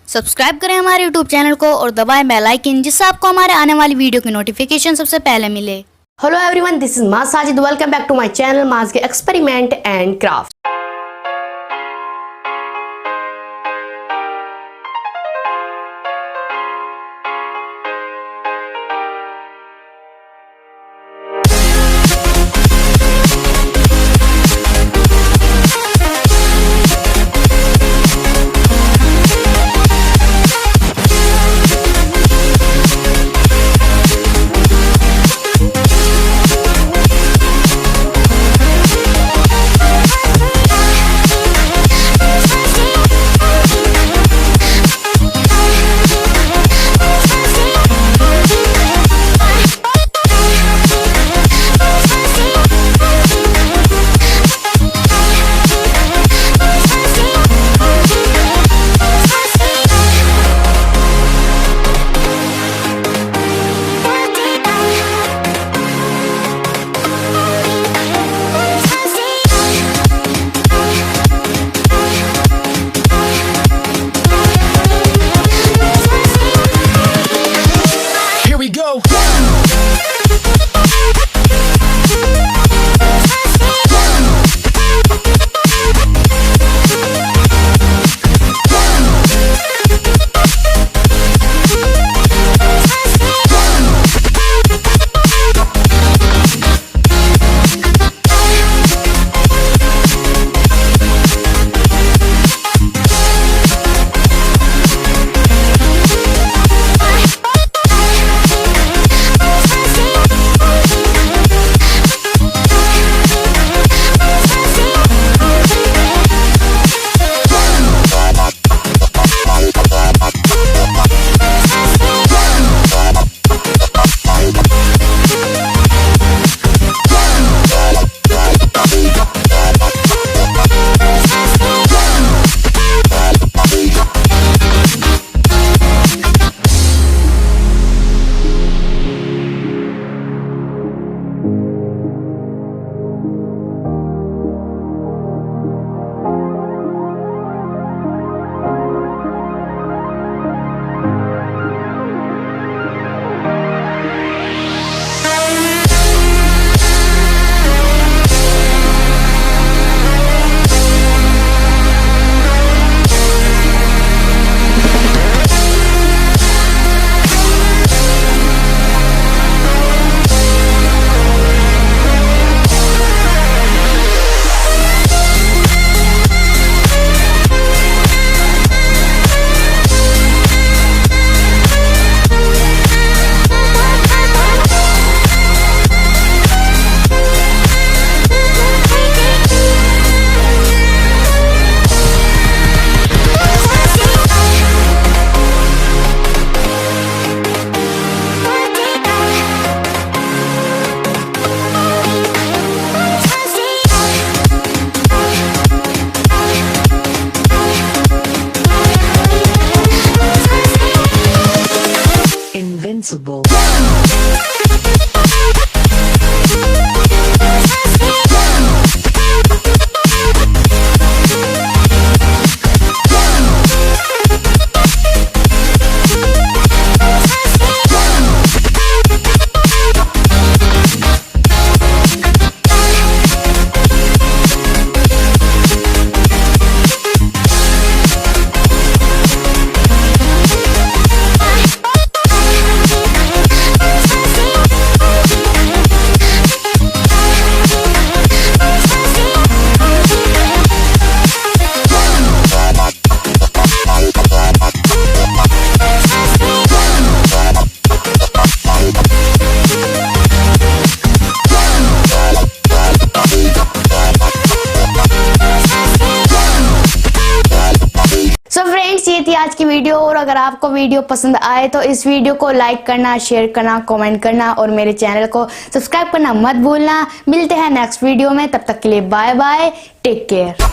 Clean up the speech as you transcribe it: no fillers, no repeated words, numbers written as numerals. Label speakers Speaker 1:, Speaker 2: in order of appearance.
Speaker 1: Subscribe करें हमारे YouTube channel को और दबाएं बेल आइकन, जिससे आपको हमारे आने वाली वीडियो की नोटिफिकेशन सबसे पहले मिले।
Speaker 2: Hello everyone, this is Maaz Sajid. Welcome back to my channel Maaz के एक्सपेरिमेंट एंड क्राफ्ट। Invincible.
Speaker 1: ये थी आज की वीडियो, और अगर आपको वीडियो पसंद आए तो इस वीडियो को लाइक करना, शेयर करना, कमेंट करना और मेरे चैनल को सब्सक्राइब करना मत भूलना। मिलते हैं नेक्स्ट वीडियो में, तब तक के लिए बाय बाय, टेक केयर।